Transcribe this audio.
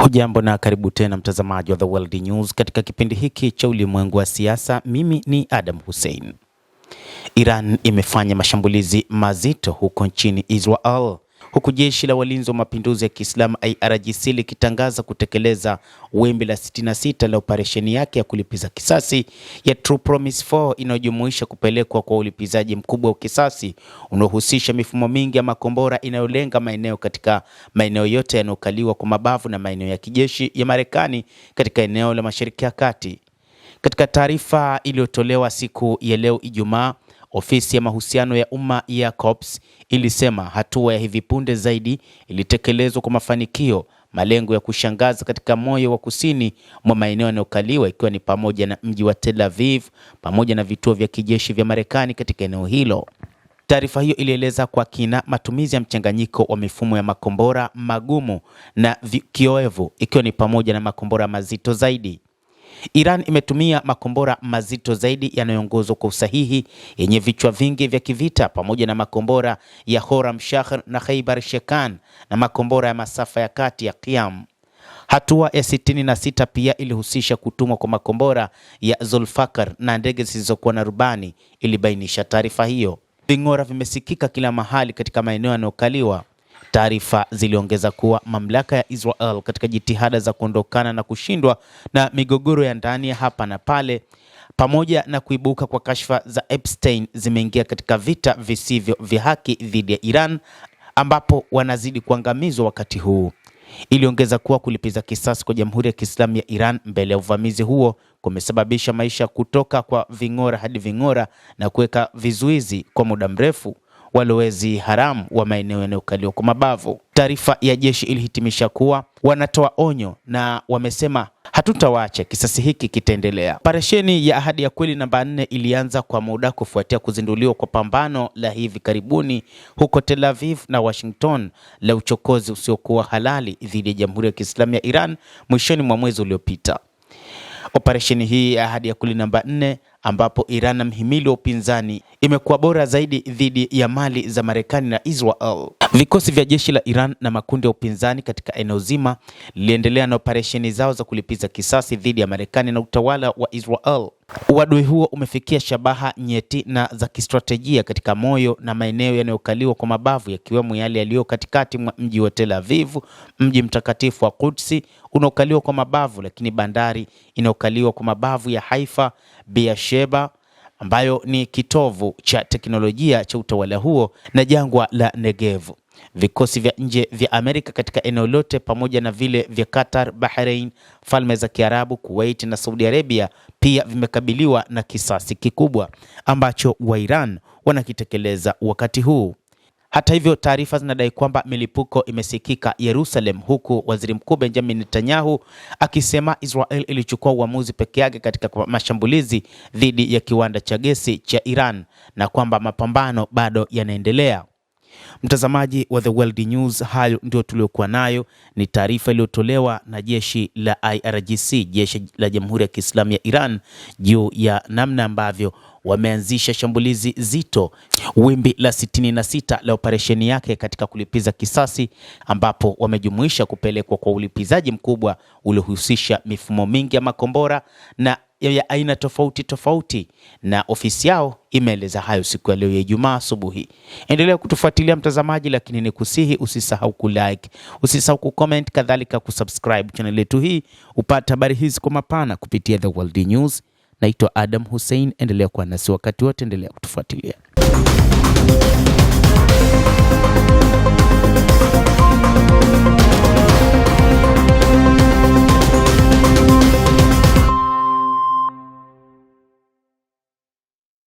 Hujambo na karibu tena mtazamaji wa The World News katika kipindi hiki cha ulimwengu wa siasa. Mimi ni Adam Hussein. Iran imefanya mashambulizi mazito huko nchini Israel, huku jeshi la walinzi wa mapinduzi ya Kiislamu IRGC likitangaza kutekeleza wimbi la 66 la operesheni yake ya kulipiza kisasi ya True Promise 4 inayojumuisha kupelekwa kwa ulipizaji mkubwa wa kisasi unaohusisha mifumo mingi ya makombora inayolenga maeneo katika maeneo yote yanayokaliwa kwa mabavu na maeneo ya kijeshi ya Marekani katika eneo la Mashariki ya Kati. Katika taarifa iliyotolewa siku ya leo Ijumaa, ofisi ya mahusiano ya umma ya COPS ilisema hatua ya hivi punde zaidi ilitekelezwa kwa mafanikio, malengo ya kushangaza katika moyo wa kusini mwa maeneo yanayokaliwa ikiwa ni pamoja na mji wa Tel Aviv pamoja na vituo vya kijeshi vya Marekani katika eneo hilo. Taarifa hiyo ilieleza kwa kina matumizi ya mchanganyiko wa mifumo ya makombora magumu na kioevu ikiwa ni pamoja na makombora mazito zaidi. Iran imetumia makombora mazito zaidi yanayoongozwa kwa usahihi yenye vichwa vingi vya kivita pamoja na makombora ya Horam Shahr na Khaibar Shekan na makombora ya masafa ya kati ya Qiyam. Hatua ya 66 pia ilihusisha kutumwa kwa makombora ya Zulfakar na ndege zisizokuwa na rubani, ilibainisha taarifa hiyo. Ving'ora vimesikika kila mahali katika maeneo yanayokaliwa. Taarifa ziliongeza kuwa mamlaka ya Israel katika jitihada za kuondokana na kushindwa na migogoro ya ndani ya hapa na pale pamoja na kuibuka kwa kashfa za Epstein zimeingia katika vita visivyo vya haki dhidi ya Iran ambapo wanazidi kuangamizwa wakati huu. Iliongeza kuwa kulipiza kisasi kwa Jamhuri ya Kiislamu ya Iran mbele ya uvamizi huo kumesababisha maisha kutoka kwa ving'ora hadi ving'ora na kuweka vizuizi kwa muda mrefu walowezi haramu wa maeneo yanayokaliwa kwa mabavu. Taarifa ya jeshi ilihitimisha kuwa wanatoa onyo na wamesema hatutawaacha, kisasi hiki kitaendelea. Operesheni ya Ahadi ya Kweli namba 4 ilianza kwa muda kufuatia kuzinduliwa kwa pambano la hivi karibuni huko Tel Aviv na Washington la uchokozi usiokuwa halali dhidi ya Jamhuri ya Kiislamu ya Iran mwishoni mwa mwezi uliopita. Operesheni hii ya Ahadi ya Kweli namba 4 ambapo Iran na mhimili wa upinzani imekuwa bora zaidi dhidi ya mali za Marekani na Israel. Vikosi vya jeshi la Iran na makundi ya upinzani katika eneo zima liliendelea na operesheni zao za kulipiza kisasi dhidi ya Marekani na utawala wa Israel. Uadui huo umefikia shabaha nyeti na za kistratejia katika moyo na maeneo yanayokaliwa kwa mabavu yakiwemo yale yaliyo katikati mwa mji wa Tel Aviv, mji mtakatifu wa Quds unaokaliwa kwa mabavu, lakini bandari inayokaliwa kwa mabavu ya Haifa, Beersheba ambayo ni kitovu cha teknolojia cha utawala huo na jangwa la Negev. Vikosi vya nje vya Amerika katika eneo lote pamoja na vile vya Qatar, Bahrain, Falme za Kiarabu, Kuwait na Saudi Arabia pia vimekabiliwa na kisasi kikubwa ambacho wa Iran wanakitekeleza wakati huu. Hata hivyo, taarifa zinadai kwamba milipuko imesikika Yerusalem, huku Waziri Mkuu Benjamin Netanyahu akisema Israel ilichukua uamuzi peke yake katika mashambulizi dhidi ya kiwanda cha gesi cha Iran na kwamba mapambano bado yanaendelea. Mtazamaji wa The World News, hayo ndio tuliokuwa nayo. Ni taarifa iliyotolewa na jeshi la IRGC, jeshi la Jamhuri ya Kiislamu ya Iran, juu ya namna ambavyo wameanzisha shambulizi zito, wimbi la 66 la operesheni yake katika kulipiza kisasi, ambapo wamejumuisha kupelekwa kwa ulipizaji mkubwa uliohusisha mifumo mingi ya makombora na ya aina tofauti tofauti, na ofisi yao imeeleza hayo siku ya leo ya Ijumaa asubuhi. Endelea kutufuatilia mtazamaji, lakini nikusihi usisahau kulike, usisahau kucomment, kadhalika kusubscribe channel yetu hii upate habari hizi kwa mapana kupitia The World News. Naitwa Adam Hussein, endelea kuwa nasi wakati wote, endelea kutufuatilia.